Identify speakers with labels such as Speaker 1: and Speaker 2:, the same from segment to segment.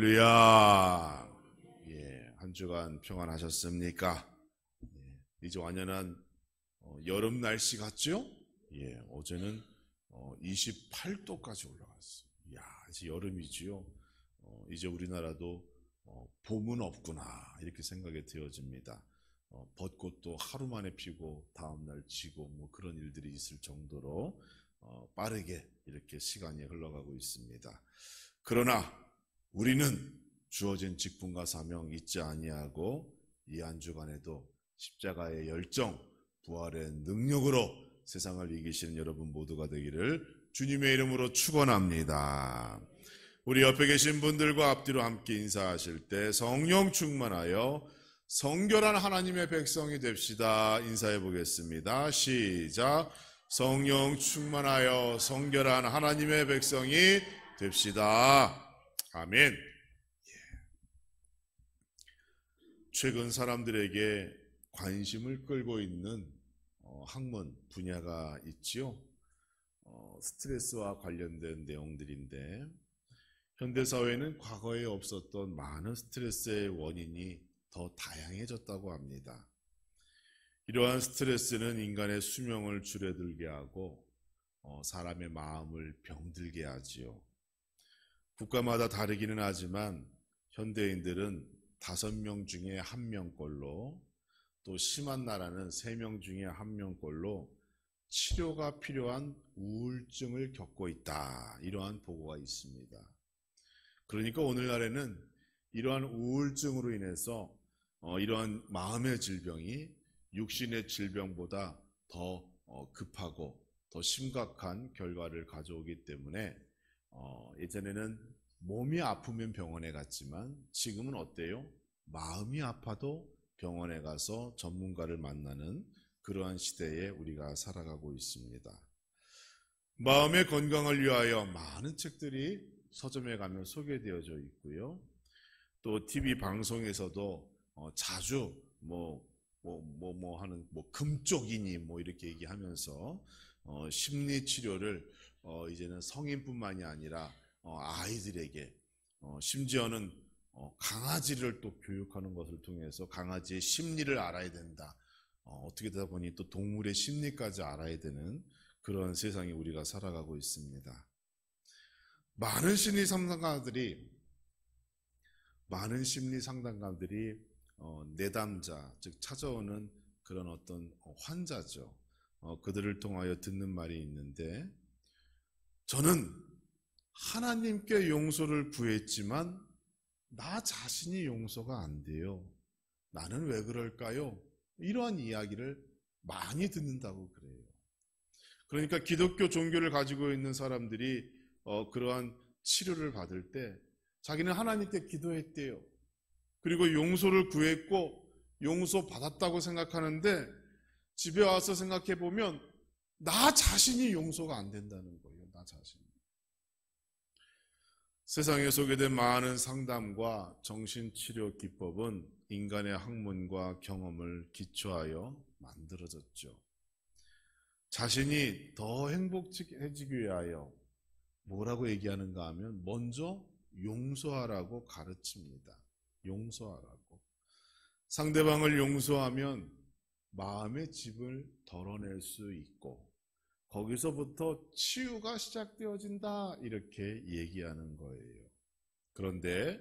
Speaker 1: 할렐루야. 한 주간 평안하셨습니까? 이제 완연한 여름 날씨 같죠? 어제는 28도까지 올라갔어요. 이제 여름이지요. 이제 우리나라도 봄은 없구나 이렇게 생각이 되어집니다. 벚꽃도 하루 만에 피고 다음날 지고 뭐 그런 일들이 있을 정도로 빠르게 이렇게 시간이 흘러가고 있습니다. 그러나 우리는 주어진 직분과 사명 잊지 아니하고 이 한 주간에도 십자가의 열정, 부활의 능력으로 세상을 이기시는 여러분 모두가 되기를 주님의 이름으로 축원합니다. 우리 옆에 계신 분들과 앞뒤로 함께 인사하실 때 성령 충만하여 성결한 하나님의 백성이 됩시다. 인사해 보겠습니다. 시작. 성령 충만하여 성결한 하나님의 백성이 됩시다. 아멘. 최근 사람들에게 관심을 끌고 있는 학문 분야가 있지요. 스트레스와 관련된 내용들인데 현대사회는 과거에 없었던 많은 스트레스의 원인이 더 다양해졌다고 합니다. 이러한 스트레스는 인간의 수명을 줄어들게 하고 사람의 마음을 병들게 하지요. 국가마다 다르기는 하지만 현대인들은 5명 중에 1명꼴로 또 심한 나라는 3명 중에 1명꼴로 치료가 필요한 우울증을 겪고 있다. 이러한 보고가 있습니다. 그러니까 오늘날에는 이러한 우울증으로 인해서 이러한 마음의 질병이 육신의 질병보다 더 급하고 더 심각한 결과를 가져오기 때문에 예전에는 몸이 아프면 병원에 갔지만 지금은 어때요? 마음이 아파도 병원에 가서 전문가를 만나는 그러한 시대에 우리가 살아가고 있습니다. 마음의 건강을 위하여 많은 책들이 서점에 가면 소개되어져 있고요. 또 TV 방송에서도 자주 하는 금쪽이니 이렇게 얘기하면서 심리 치료를 이제는 성인뿐만이 아니라 아이들에게 심지어는 강아지를 또 교육하는 것을 통해서 강아지의 심리를 알아야 된다. 어떻게 되다 보니 또 동물의 심리까지 알아야 되는 그런 세상에 우리가 살아가고 있습니다. 많은 심리 상담가들이 내담자, 즉 찾아오는 그런 어떤 환자죠. 그들을 통하여 듣는 말이 있는데 저는 하나님께 용서를 구했지만 나 자신이 용서가 안 돼요. 나는 왜 그럴까요? 이러한 이야기를 많이 듣는다고 그래요. 그러니까 기독교 종교를 가지고 있는 사람들이 그러한 치료를 받을 때 자기는 하나님께 기도했대요. 그리고 용서를 구했고 용서받았다고 생각하는데 집에 와서 생각해 보면 나 자신이 용서가 안 된다는 거예요. 나 자신. 세상에 소개된 많은 상담과 정신치료 기법은 인간의 학문과 경험을 기초하여 만들어졌죠. 자신이 더 행복해지기 위하여 뭐라고 얘기하는가 하면 먼저 용서하라고 가르칩니다. 용서하라고. 상대방을 용서하면 마음의 짐을 덜어낼 수 있고 거기서부터 치유가 시작되어진다 이렇게 얘기하는 거예요. 그런데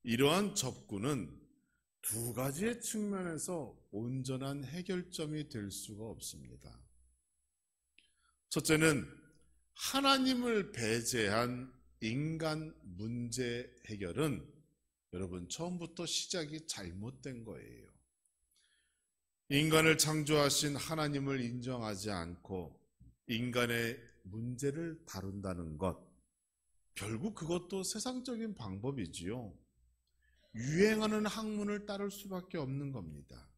Speaker 1: 이러한 접근은 2가지의 측면에서 온전한 해결점이 될 수가 없습니다. 첫째는 하나님을 배제한 인간 문제 해결은 여러분 처음부터 시작이 잘못된 거예요. 인간을 창조하신 하나님을 인정하지 않고 인간의 문제를 다룬다는 것, 결국 그것도 세상적인 방법이지요. 유행하는 학문을 따를 수밖에 없는 겁니다.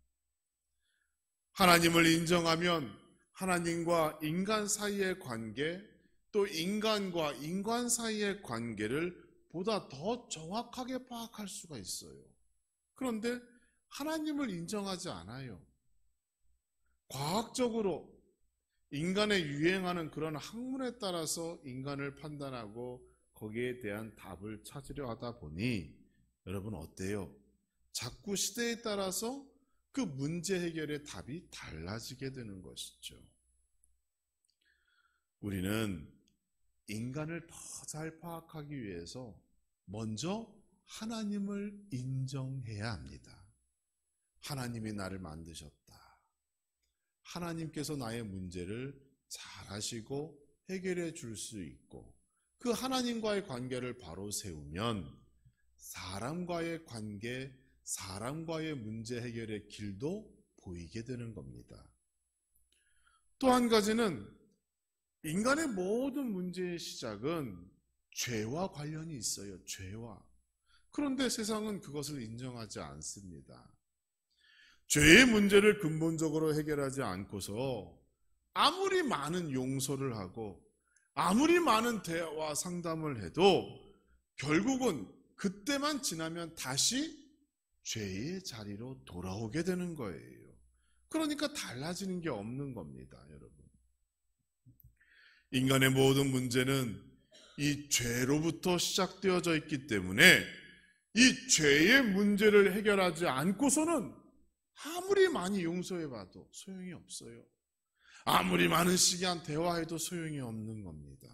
Speaker 1: 하나님을 인정하면 하나님과 인간 사이의 관계, 또 인간과 인간 사이의 관계를 보다 더 정확하게 파악할 수가 있어요. 그런데 하나님을 인정하지 않아요. 과학적으로 인간의 유행하는 그런 학문에 따라서 인간을 판단하고 거기에 대한 답을 찾으려 하다 보니 여러분 어때요? 자꾸 시대에 따라서 그 문제 해결의 답이 달라지게 되는 것이죠. 우리는 인간을 더 잘 파악하기 위해서 먼저 하나님을 인정해야 합니다. 하나님이 나를 만드셨다. 하나님께서 나의 문제를 잘 아시고 해결해 줄 수 있고 그 하나님과의 관계를 바로 세우면 사람과의 관계, 사람과의 문제 해결의 길도 보이게 되는 겁니다. 또 한 가지는 인간의 모든 문제의 시작은 죄와 관련이 있어요. 죄와. 그런데 세상은 그것을 인정하지 않습니다. 죄의 문제를 근본적으로 해결하지 않고서 아무리 많은 용서를 하고 아무리 많은 대화와 상담을 해도 결국은 그때만 지나면 다시 죄의 자리로 돌아오게 되는 거예요. 그러니까 달라지는 게 없는 겁니다, 여러분. 인간의 모든 문제는 이 죄로부터 시작되어져 있기 때문에 이 죄의 문제를 해결하지 않고서는 아무리 많이 용서해봐도 소용이 없어요. 아무리 많은 시간 대화해도 소용이 없는 겁니다.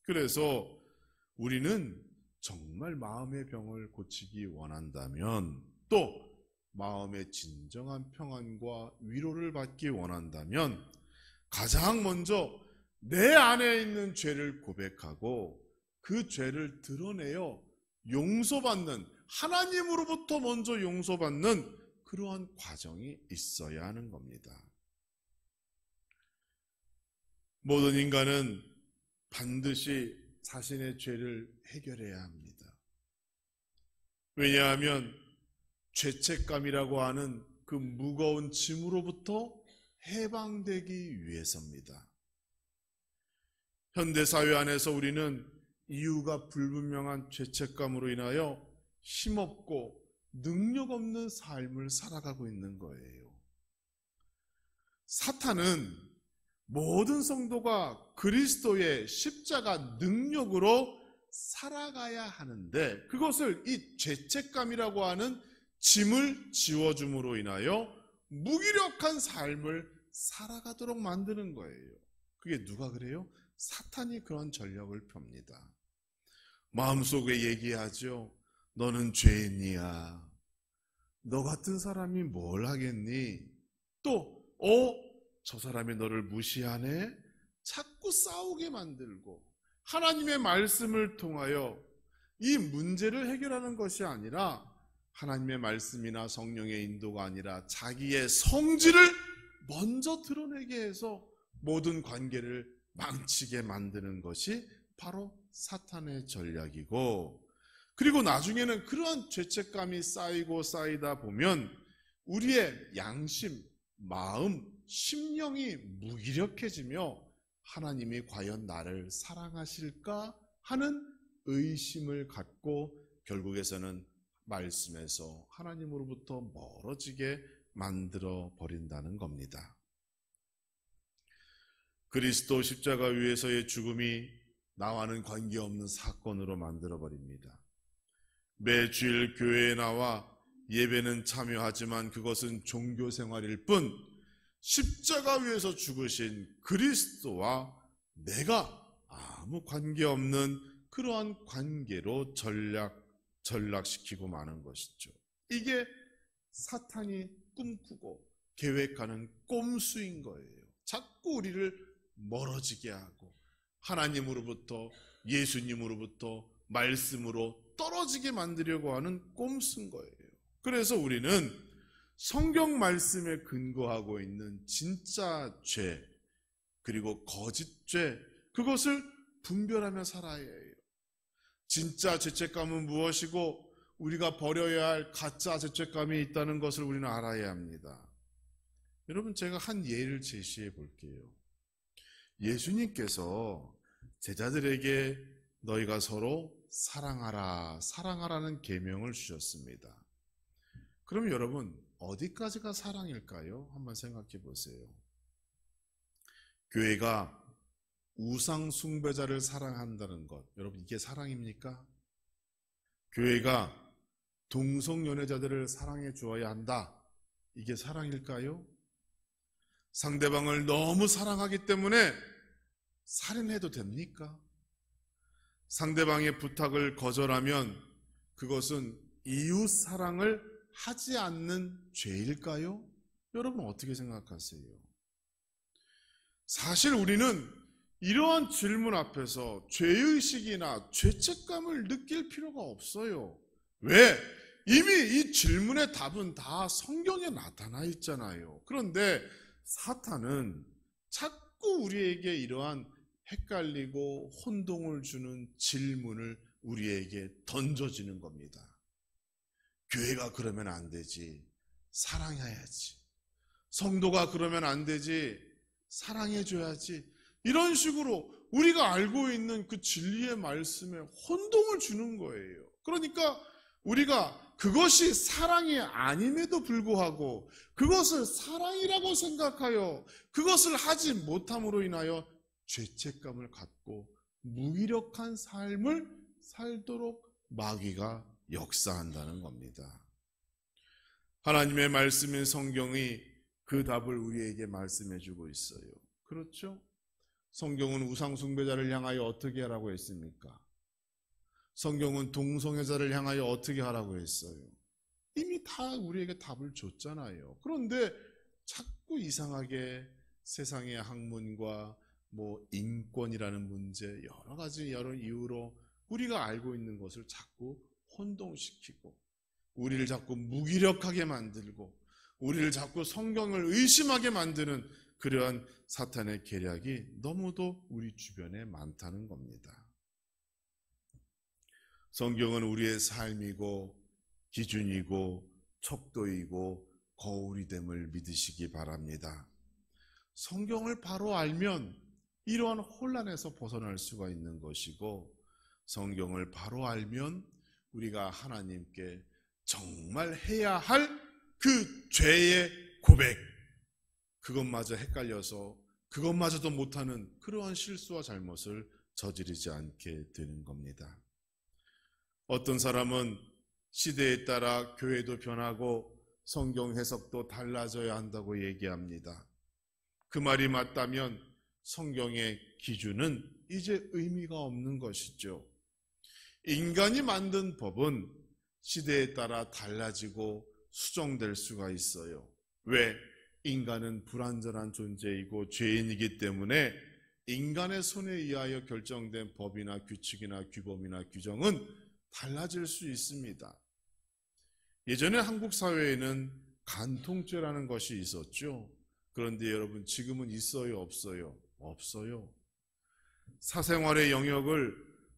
Speaker 1: 그래서 우리는 정말 마음의 병을 고치기 원한다면, 또 마음의 진정한 평안과 위로를 받기 원한다면 가장 먼저 내 안에 있는 죄를 고백하고 그 죄를 드러내어 용서받는, 하나님으로부터 먼저 용서받는 그러한 과정이 있어야 하는 겁니다. 모든 인간은 반드시 자신의 죄를 해결해야 합니다. 왜냐하면 죄책감이라고 하는 그 무거운 짐으로부터 해방되기 위해서입니다. 현대사회 안에서 우리는 이유가 불분명한 죄책감으로 인하여 힘없고 능력 없는 삶을 살아가고 있는 거예요. 사탄은 모든 성도가 그리스도의 십자가 능력으로 살아가야 하는데 그것을 이 죄책감이라고 하는 짐을 지워줌으로 인하여 무기력한 삶을 살아가도록 만드는 거예요. 그게 누가 그래요? 사탄이 그런 전략을 펴니다. 마음속에 얘기하죠. 너는 죄인이야. 너 같은 사람이 뭘 하겠니? 또 저 사람이 너를 무시하네? 자꾸 싸우게 만들고 하나님의 말씀을 통하여 이 문제를 해결하는 것이 아니라 하나님의 말씀이나 성령의 인도가 아니라 자기의 성질을 먼저 드러내게 해서 모든 관계를 망치게 만드는 것이 바로 사탄의 전략이고, 그리고 나중에는 그러한 죄책감이 쌓이고 쌓이다 보면 우리의 양심, 마음, 심령이 무기력해지며 하나님이 과연 나를 사랑하실까 하는 의심을 갖고 결국에서는 말씀에서 하나님으로부터 멀어지게 만들어 버린다는 겁니다. 그리스도 십자가 위에서의 죽음이 나와는 관계없는 사건으로 만들어 버립니다. 매 주일 교회에 나와 예배는 참여하지만 그것은 종교 생활일 뿐 십자가 위에서 죽으신 그리스도와 내가 아무 관계없는 그러한 관계로 전락시키고 마는 것이죠. 이게 사탄이 꿈꾸고 계획하는 꼼수인 거예요. 자꾸 우리를 멀어지게 하고 하나님으로부터, 예수님으로부터, 말씀으로 떨어지게 만들려고 하는 꼼수인 거예요. 그래서 우리는 성경 말씀에 근거하고 있는 진짜 죄, 그리고 거짓 죄, 그것을 분별하며 살아야 해요. 진짜 죄책감은 무엇이고 우리가 버려야 할 가짜 죄책감이 있다는 것을 우리는 알아야 합니다. 여러분, 제가 한 예를 제시해 볼게요. 예수님께서 제자들에게 너희가 서로 사랑하라는 계명을 주셨습니다. 그럼 여러분, 어디까지가 사랑일까요? 한번 생각해 보세요. 교회가 우상 숭배자를 사랑한다는 것, 여러분 이게 사랑입니까? 교회가 동성연애자들을 사랑해 주어야 한다, 이게 사랑일까요? 상대방을 너무 사랑하기 때문에 살인해도 됩니까? 상대방의 부탁을 거절하면 그것은 이웃 사랑을 하지 않는 죄일까요? 여러분 어떻게 생각하세요? 사실 우리는 이러한 질문 앞에서 죄의식이나 죄책감을 느낄 필요가 없어요. 왜? 이미 이 질문의 답은 다 성경에 나타나 있잖아요. 그런데 사탄은 자꾸 우리에게 이러한 헷갈리고 혼동을 주는 질문을 우리에게 던져지는 겁니다. 교회가 그러면 안 되지, 사랑해야지. 성도가 그러면 안 되지, 사랑해줘야지. 이런 식으로 우리가 알고 있는 그 진리의 말씀에 혼동을 주는 거예요. 그러니까 우리가 그것이 사랑이 아님에도 불구하고 그것을 사랑이라고 생각하여 그것을 하지 못함으로 인하여 죄책감을 갖고 무기력한 삶을 살도록 마귀가 역사한다는 겁니다. 하나님의 말씀인 성경이 그 답을 우리에게 말씀해 주고 있어요. 그렇죠? 성경은 우상 숭배자를 향하여 어떻게 하라고 했습니까? 성경은 동성애자를 향하여 어떻게 하라고 했어요? 이미 다 우리에게 답을 줬잖아요. 그런데 자꾸 이상하게 세상의 학문과 인권이라는 문제, 여러 가지 여러 이유로 우리가 알고 있는 것을 자꾸 혼동시키고 우리를 자꾸 무기력하게 만들고 우리를 자꾸 성경을 의심하게 만드는 그러한 사탄의 계략이 너무도 우리 주변에 많다는 겁니다. 성경은 우리의 삶이고 기준이고 척도이고 거울이 됨을 믿으시기 바랍니다. 성경을 바로 알면 이러한 혼란에서 벗어날 수가 있는 것이고, 성경을 바로 알면 우리가 하나님께 정말 해야 할 그 죄의 고백, 그것마저 헷갈려서 그것마저도 못하는 그러한 실수와 잘못을 저지르지 않게 되는 겁니다. 어떤 사람은 시대에 따라 교회도 변하고 성경 해석도 달라져야 한다고 얘기합니다. 그 말이 맞다면 성경의 기준은 이제 의미가 없는 것이죠. 인간이 만든 법은 시대에 따라 달라지고 수정될 수가 있어요. 왜? 인간은 불완전한 존재이고 죄인이기 때문에 인간의 손에 의하여 결정된 법이나 규칙이나 규범이나 규정은 달라질 수 있습니다. 예전에 한국 사회에는 간통죄라는 것이 있었죠. 그런데 여러분 지금은 있어요, 없어요? 없어요. 사생활의 영역을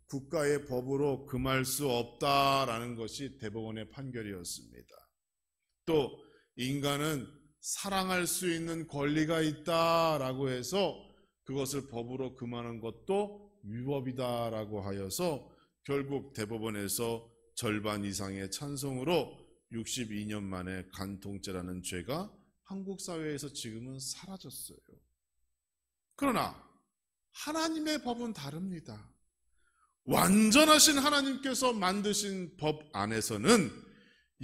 Speaker 1: 국가의 법으로 금할 수 없다라는 것이 대법원의 판결이었습니다. 또 인간은 사랑할 수 있는 권리가 있다라고 해서 그것을 법으로 금하는 것도 위법이다라고 하여서 결국 대법원에서 절반 이상의 찬성으로 62년 만에 간통죄라는 죄가 한국 사회에서 지금은 사라졌어요. 그러나 하나님의 법은 다릅니다. 완전하신 하나님께서 만드신 법 안에서는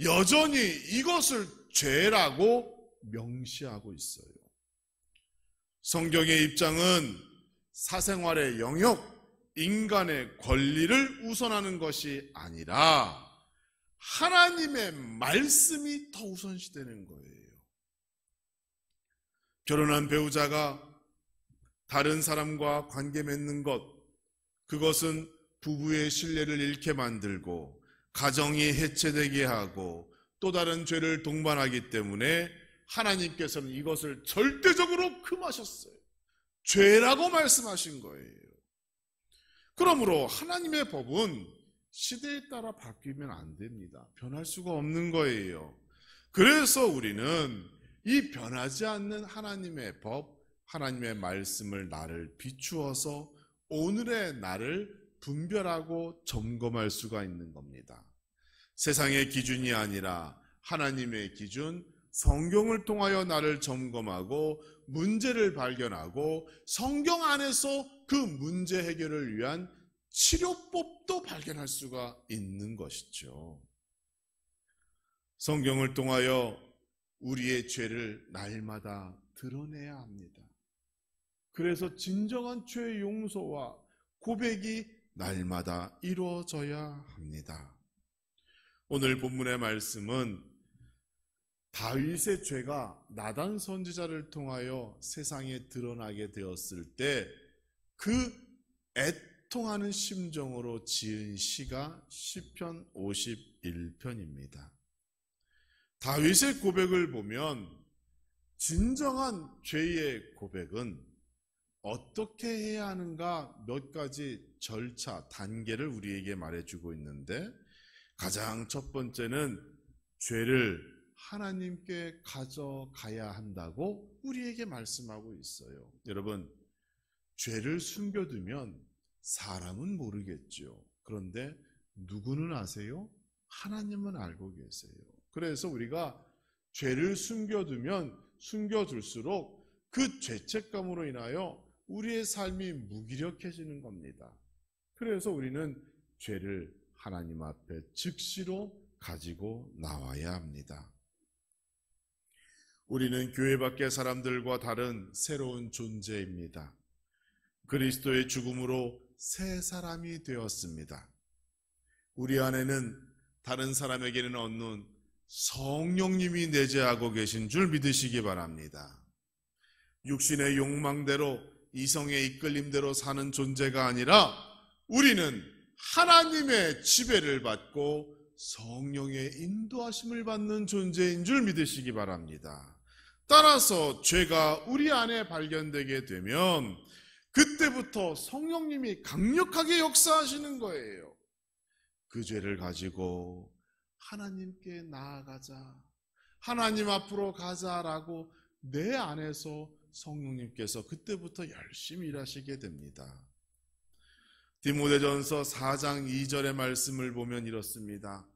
Speaker 1: 여전히 이것을 죄라고 명시하고 있어요. 성경의 입장은 사생활의 영역, 인간의 권리를 우선하는 것이 아니라 하나님의 말씀이 더 우선시되는 거예요. 결혼한 배우자가 다른 사람과 관계 맺는 것, 그것은 부부의 신뢰를 잃게 만들고 가정이 해체되게 하고 또 다른 죄를 동반하기 때문에 하나님께서는 이것을 절대적으로 금하셨어요. 죄라고 말씀하신 거예요. 그러므로 하나님의 법은 시대에 따라 바뀌면 안 됩니다. 변할 수가 없는 거예요. 그래서 우리는 이 변하지 않는 하나님의 법, 하나님의 말씀을 나를 비추어서 오늘의 나를 분별하고 점검할 수가 있는 겁니다. 세상의 기준이 아니라 하나님의 기준, 성경을 통하여 나를 점검하고 문제를 발견하고 성경 안에서 그 문제 해결을 위한 치료법도 발견할 수가 있는 것이죠. 성경을 통하여 우리의 죄를 날마다 드러내야 합니다. 그래서 진정한 죄 용서와 고백이 날마다 이루어져야 합니다. 오늘 본문의 말씀은 다윗의 죄가 나단 선지자를 통하여 세상에 드러나게 되었을 때 그 애통하는 심정으로 지은 시가 시편 51편입니다. 다윗의 고백을 보면 진정한 죄의 고백은 어떻게 해야 하는가 몇 가지 절차, 단계를 우리에게 말해주고 있는데 가장 첫 번째는 죄를 하나님께 가져가야 한다고 우리에게 말씀하고 있어요. 여러분, 죄를 숨겨두면 사람은 모르겠죠. 그런데 누구는 아세요? 하나님은 알고 계세요. 그래서 우리가 죄를 숨겨두면 숨겨둘수록 그 죄책감으로 인하여 우리의 삶이 무기력해지는 겁니다. 그래서 우리는 죄를 하나님 앞에 즉시로 가지고 나와야 합니다. 우리는 교회 밖의 사람들과 다른 새로운 존재입니다. 그리스도의 죽음으로 새 사람이 되었습니다. 우리 안에는 다른 사람에게는 없는 성령님이 내재하고 계신 줄 믿으시기 바랍니다. 육신의 욕망대로 이성의 이끌림대로 사는 존재가 아니라 우리는 하나님의 지배를 받고 성령의 인도하심을 받는 존재인 줄 믿으시기 바랍니다. 따라서 죄가 우리 안에 발견되게 되면 그때부터 성령님이 강력하게 역사하시는 거예요. 그 죄를 가지고 하나님께 나아가자, 하나님 앞으로 가자라고 내 안에서 성령님께서 그때부터 열심히 일하시게 됩니다. 디모데전서 4장 2절의 말씀을 보면 이렇습니다.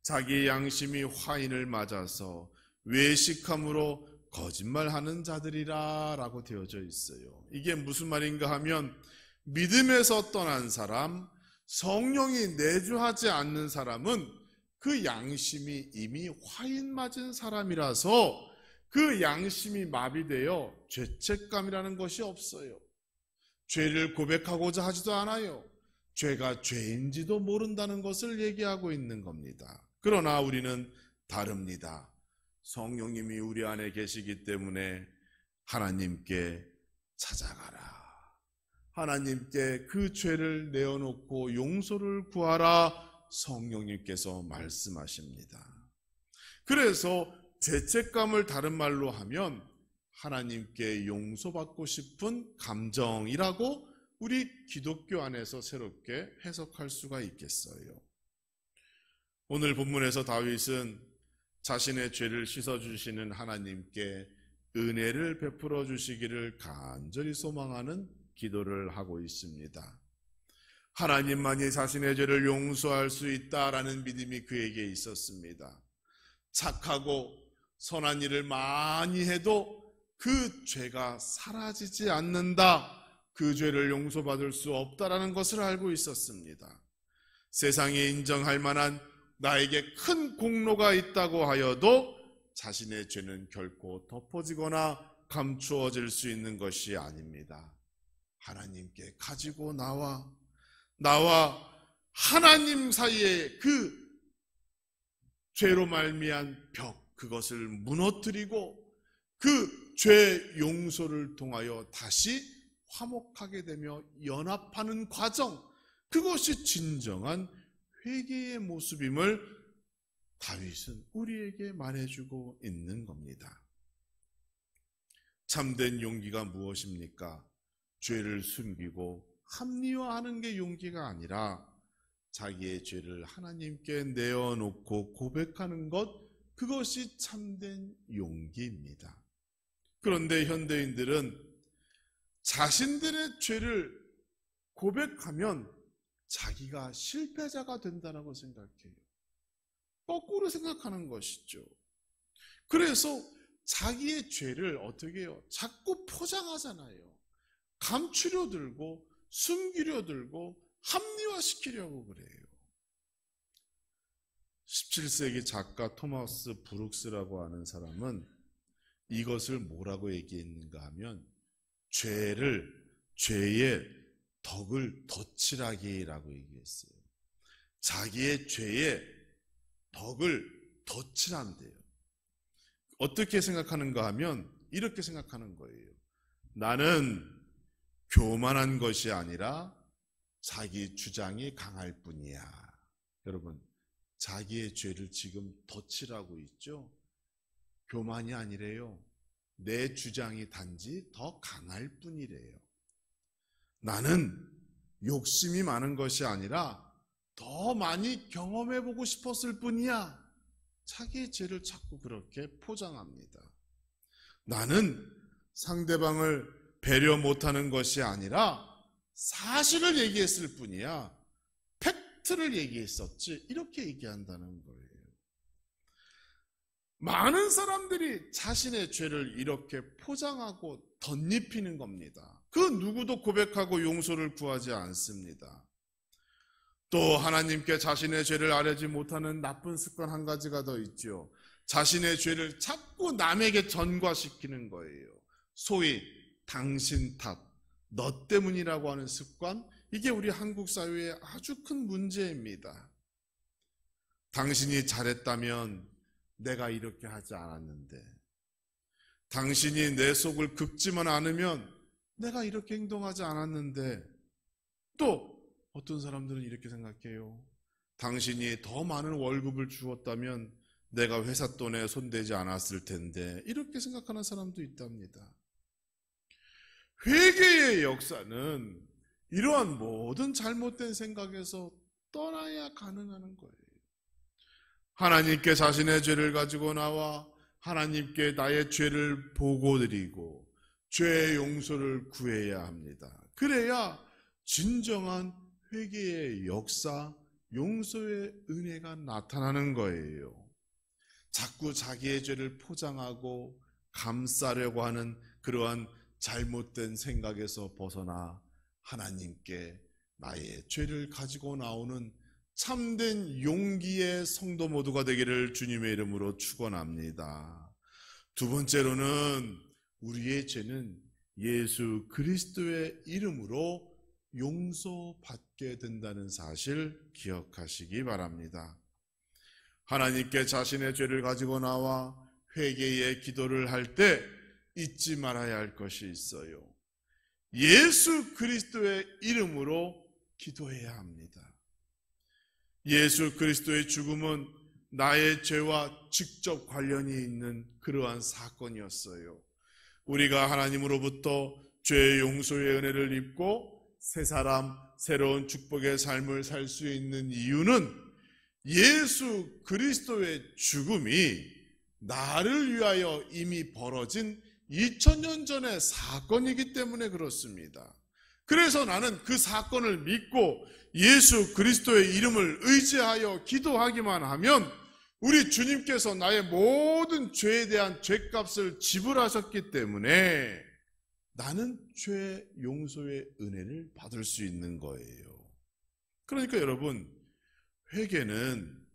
Speaker 1: 자기 양심이 화인을 맞아서 외식함으로 거짓말하는 자들이라 라고 되어져 있어요. 이게 무슨 말인가 하면 믿음에서 떠난 사람, 성령이 내주하지 않는 사람은 그 양심이 이미 화인 맞은 사람이라서 그 양심이 마비되어 죄책감이라는 것이 없어요. 죄를 고백하고자 하지도 않아요. 죄가 죄인지도 모른다는 것을 얘기하고 있는 겁니다. 그러나 우리는 다릅니다. 성령님이 우리 안에 계시기 때문에 하나님께 찾아가라. 하나님께 그 죄를 내어놓고 용서를 구하라. 성령님께서 말씀하십니다. 그래서 죄책감을 다른 말로 하면 하나님께 용서받고 싶은 감정이라고 우리 기독교 안에서 새롭게 해석할 수가 있겠어요. 오늘 본문에서 다윗은 자신의 죄를 씻어주시는 하나님께 은혜를 베풀어 주시기를 간절히 소망하는 기도를 하고 있습니다. 하나님만이 자신의 죄를 용서할 수 있다라는 믿음이 그에게 있었습니다. 착하고 선한 일을 많이 해도 그 죄가 사라지지 않는다. 그 죄를 용서받을 수 없다라는 것을 알고 있었습니다. 세상에 인정할 만한 나에게 큰 공로가 있다고 하여도 자신의 죄는 결코 덮어지거나 감추어질 수 있는 것이 아닙니다. 하나님께 가지고 나와 하나님 사이에 그 죄로 말미암은 벽, 그것을 무너뜨리고 그 죄 용서를 통하여 다시 화목하게 되며 연합하는 과정, 그것이 진정한 회개의 모습임을 다윗은 우리에게 말해주고 있는 겁니다. 참된 용기가 무엇입니까? 죄를 숨기고 합리화하는 게 용기가 아니라 자기의 죄를 하나님께 내어놓고 고백하는 것, 그것이 참된 용기입니다. 그런데 현대인들은 자신들의 죄를 고백하면 자기가 실패자가 된다고 생각해요. 거꾸로 생각하는 것이죠. 그래서 자기의 죄를 어떻게 해요? 자꾸 포장하잖아요. 감추려 들고 숨기려 들고 합리화시키려고 그래요. 17세기 작가 토마스 브룩스라고 하는 사람은 이것을 뭐라고 얘기했는가 하면 죄의 덕을 덧칠하기라고 얘기했어요. 자기의 죄의 덕을 덧칠한대요. 어떻게 생각하는가 하면 이렇게 생각하는 거예요. 나는 교만한 것이 아니라 자기 주장이 강할 뿐이야. 여러분, 자기의 죄를 지금 덧칠하고 있죠? 교만이 아니래요. 내 주장이 단지 더 강할 뿐이래요. 나는 욕심이 많은 것이 아니라 더 많이 경험해보고 싶었을 뿐이야. 자기의 죄를 자꾸 그렇게 포장합니다. 나는 상대방을 배려 못하는 것이 아니라 사실을 얘기했을 뿐이야. 팩트를 얘기했었지. 이렇게 얘기한다는 거예요. 많은 사람들이 자신의 죄를 이렇게 포장하고 덧입히는 겁니다. 그 누구도 고백하고 용서를 구하지 않습니다. 또 하나님께 자신의 죄를 아뢰지 못하는 나쁜 습관 한 가지가 더 있죠. 자신의 죄를 자꾸 남에게 전가시키는 거예요. 소위 당신 탓, 너 때문이라고 하는 습관, 이게 우리 한국 사회의 아주 큰 문제입니다. 당신이 잘했다면 내가 이렇게 하지 않았는데, 당신이 내 속을 긁지만 않으면 내가 이렇게 행동하지 않았는데, 또 어떤 사람들은 이렇게 생각해요. 당신이 더 많은 월급을 주었다면 내가 회사 돈에 손대지 않았을 텐데, 이렇게 생각하는 사람도 있답니다. 회개의 역사는 이러한 모든 잘못된 생각에서 떠나야 가능한 거예요. 하나님께 자신의 죄를 가지고 나와 하나님께 나의 죄를 보고드리고 죄의 용서를 구해야 합니다. 그래야 진정한 회개의 역사, 용서의 은혜가 나타나는 거예요. 자꾸 자기의 죄를 포장하고 감싸려고 하는 그러한 잘못된 생각에서 벗어나 하나님께 나의 죄를 가지고 나오는 참된 용기의 성도 모두가 되기를 주님의 이름으로 축원합니다. 두 번째로는 우리의 죄는 예수 그리스도의 이름으로 용서받게 된다는 사실 기억하시기 바랍니다. 하나님께 자신의 죄를 가지고 나와 회개의 기도를 할 때 잊지 말아야 할 것이 있어요. 예수 그리스도의 이름으로 기도해야 합니다. 예수 그리스도의 죽음은 나의 죄와 직접 관련이 있는 그러한 사건이었어요. 우리가 하나님으로부터 죄의 용서의 은혜를 입고 새 사람, 새로운 축복의 삶을 살 수 있는 이유는 예수 그리스도의 죽음이 나를 위하여 이미 벌어진 2000년 전의 사건이기 때문에 그렇습니다. 그래서 나는 그 사건을 믿고 예수 그리스도의 이름을 의지하여 기도하기만 하면 우리 주님께서 나의 모든 죄에 대한 죄값을 지불하셨기 때문에 나는 죄 용서의 은혜를 받을 수 있는 거예요. 그러니까 여러분, 회개는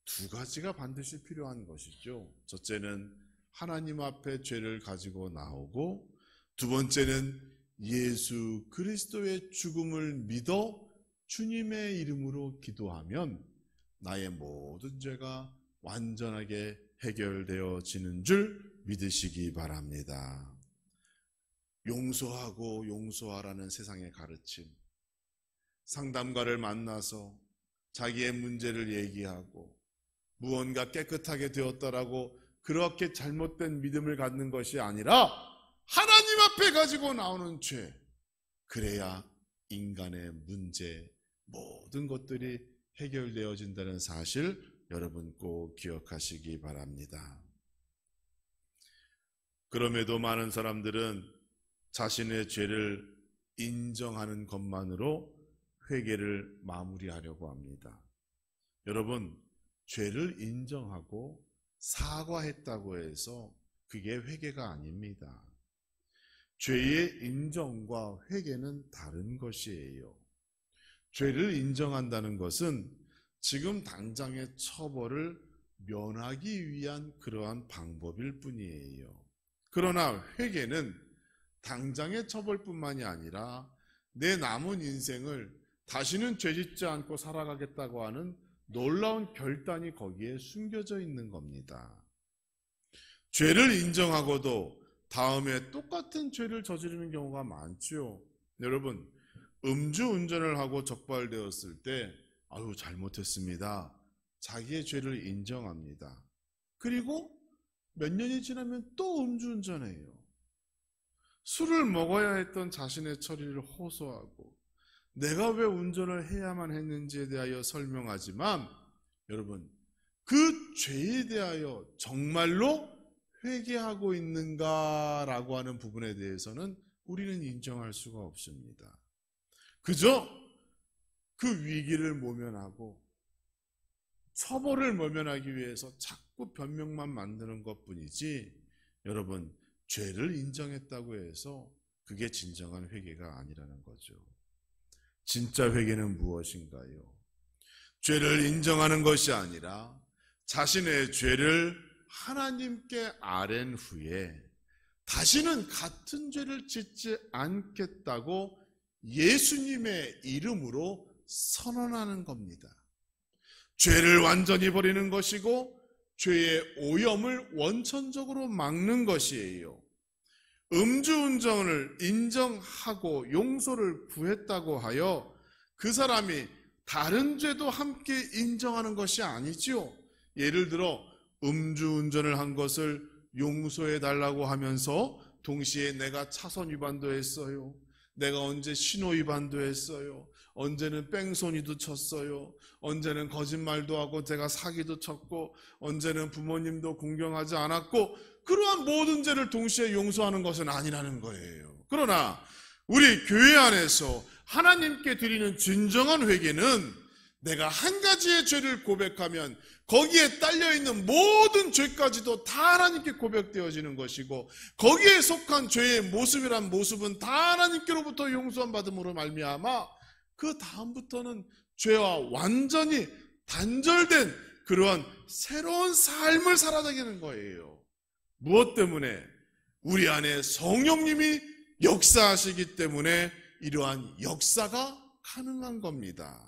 Speaker 1: 두 가지가 반드시 필요한 것이죠. 첫째는 하나님 앞에 죄를 가지고 나오고, 두 번째는 예수 그리스도의 죽음을 믿어 주님의 이름으로 기도하면 나의 모든 죄가 완전하게 해결되어지는 줄 믿으시기 바랍니다. 용서하고 용서하라는 세상의 가르침, 상담가를 만나서 자기의 문제를 얘기하고 무언가 깨끗하게 되었다라고 그렇게 잘못된 믿음을 갖는 것이 아니라 하나님 앞에 가지고 나오는 죄, 그래야 인간의 문제, 모든 것들이 해결되어진다는 사실 여러분 꼭 기억하시기 바랍니다. 그럼에도 많은 사람들은 자신의 죄를 인정하는 것만으로 회개를 마무리하려고 합니다. 여러분, 죄를 인정하고 사과했다고 해서 그게 회개가 아닙니다. 죄의 인정과 회개는 다른 것이에요. 죄를 인정한다는 것은 지금 당장의 처벌을 면하기 위한 그러한 방법일 뿐이에요. 그러나 회개는 당장의 처벌뿐만이 아니라 내 남은 인생을 다시는 죄짓지 않고 살아가겠다고 하는 놀라운 결단이 거기에 숨겨져 있는 겁니다. 죄를 인정하고도 다음에 똑같은 죄를 저지르는 경우가 많죠. 여러분, 음주운전을 하고 적발되었을 때 아유 잘못했습니다. 자기의 죄를 인정합니다. 그리고 몇 년이 지나면 또 음주운전해요. 술을 먹어야 했던 자신의 처리를 호소하고 내가 왜 운전을 해야만 했는지에 대하여 설명하지만 여러분, 그 죄에 대하여 정말로 회개하고 있는가라고 하는 부분에 대해서는 우리는 인정할 수가 없습니다. 그저 그 위기를 모면하고 처벌을 모면하기 위해서 자꾸 변명만 만드는 것뿐이지 여러분, 죄를 인정했다고 해서 그게 진정한 회개가 아니라는 거죠. 진짜 회개는 무엇인가요? 죄를 인정하는 것이 아니라 자신의 죄를 하나님께 아랜 후에 다시는 같은 죄를 짓지 않겠다고 예수님의 이름으로 선언하는 겁니다. 죄를 완전히 버리는 것이고 죄의 오염을 원천적으로 막는 것이에요. 음주운전을 인정하고 용서를 구했다고 하여 그 사람이 다른 죄도 함께 인정하는 것이 아니지요. 예를 들어 음주운전을 한 것을 용서해 달라고 하면서 동시에 내가 차선 위반도 했어요. 내가 언제 신호 위반도 했어요. 언제는 뺑소니도 쳤어요. 언제는 거짓말도 하고 제가 사기도 쳤고 언제는 부모님도 공경하지 않았고 그러한 모든 죄를 동시에 용서하는 것은 아니라는 거예요. 그러나 우리 교회 안에서 하나님께 드리는 진정한 회개는 내가 한 가지의 죄를 고백하면 거기에 딸려있는 모든 죄까지도 다 하나님께 고백되어지는 것이고 거기에 속한 죄의 모습이란 모습은 다 하나님께로부터 용서함 받음으로 말미암아 그 다음부터는 죄와 완전히 단절된 그러한 새로운 삶을 살아가는 거예요. 무엇 때문에? 우리 안에 성령님이 역사하시기 때문에 이러한 역사가 가능한 겁니다.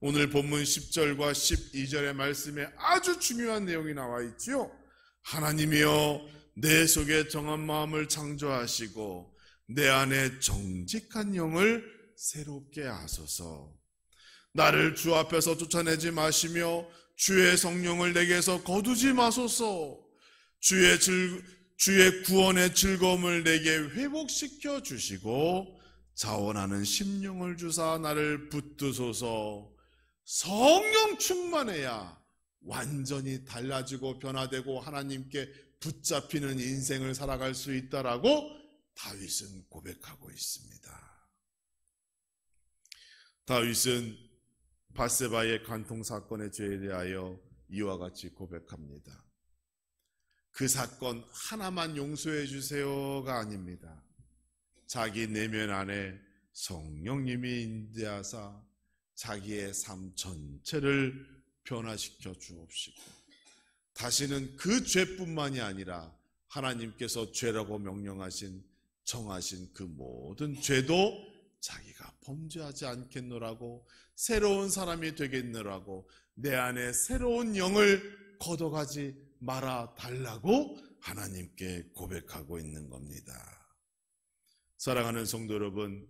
Speaker 1: 오늘 본문 10절과 12절의 말씀에 아주 중요한 내용이 나와 있지요. 하나님이여 내 속에 정한 마음을 창조하시고 내 안에 정직한 영을 새롭게 하소서. 나를 주 앞에서 쫓아내지 마시며 주의 성령을 내게서 거두지 마소서. 주의 구원의 즐거움을 내게 회복시켜 주시고 자원하는 심령을 주사 나를 붙드소서. 성령 충만해야 완전히 달라지고 변화되고 하나님께 붙잡히는 인생을 살아갈 수 있다라고 다윗은 고백하고 있습니다. 다윗은 밧세바의 간통 사건의 죄에 대하여 이와 같이 고백합니다. 그 사건 하나만 용서해 주세요가 아닙니다. 자기 내면 안에 성령님이 인도하사 자기의 삶 전체를 변화시켜 주옵시고 다시는 그 죄뿐만이 아니라 하나님께서 죄라고 명령하신 정하신 그 모든 죄도 자기가 범죄하지 않겠노라고 새로운 사람이 되겠노라고 내 안에 새로운 영을 걷어가지 말아 달라고 하나님께 고백하고 있는 겁니다. 사랑하는 성도 여러분,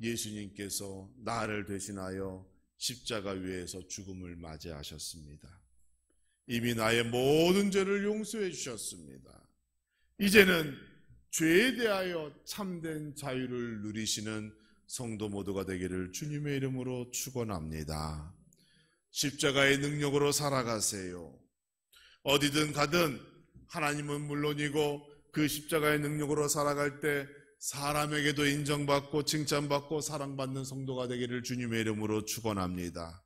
Speaker 1: 예수님께서 나를 대신하여 십자가 위에서 죽음을 맞이하셨습니다. 이미 나의 모든 죄를 용서해 주셨습니다. 이제는 죄에 대하여 참된 자유를 누리시는 성도 모두가 되기를 주님의 이름으로 축원합니다. 십자가의 능력으로 살아가세요. 어디든 가든 하나님은 물론이고 그 십자가의 능력으로 살아갈 때 사람에게도 인정받고 칭찬받고 사랑받는 성도가 되기를 주님의 이름으로 축원합니다.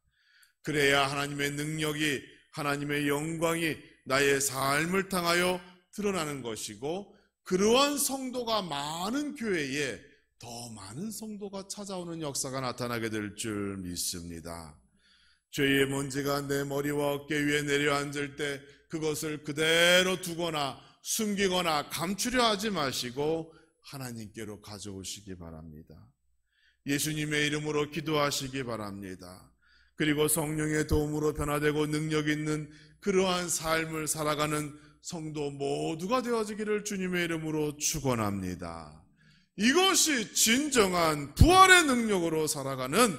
Speaker 1: 그래야 하나님의 능력이 하나님의 영광이 나의 삶을 통하여 드러나는 것이고, 그러한 성도가 많은 교회에 더 많은 성도가 찾아오는 역사가 나타나게 될 줄 믿습니다. 죄의 먼지가 내 머리와 어깨 위에 내려앉을 때 그것을 그대로 두거나 숨기거나 감추려 하지 마시고 하나님께로 가져오시기 바랍니다. 예수님의 이름으로 기도하시기 바랍니다. 그리고 성령의 도움으로 변화되고 능력 있는 그러한 삶을 살아가는 성도 모두가 되어지기를 주님의 이름으로 축원합니다. 이것이 진정한 부활의 능력으로 살아가는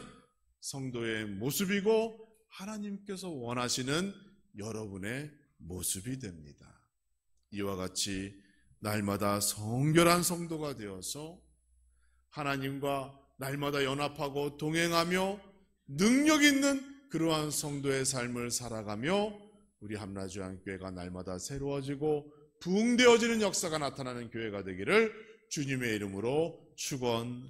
Speaker 1: 성도의 모습이고 하나님께서 원하시는 여러분의 모습이 됩니다. 이와 같이 날마다 성결한 성도가 되어서 하나님과 날마다 연합하고 동행하며 능력 있는 그러한 성도의 삶을 살아가며 우리 함라주안교회가 날마다 새로워지고 부흥되어지는 역사가 나타나는 교회가 되기를 주님의 이름으로 축원합니다.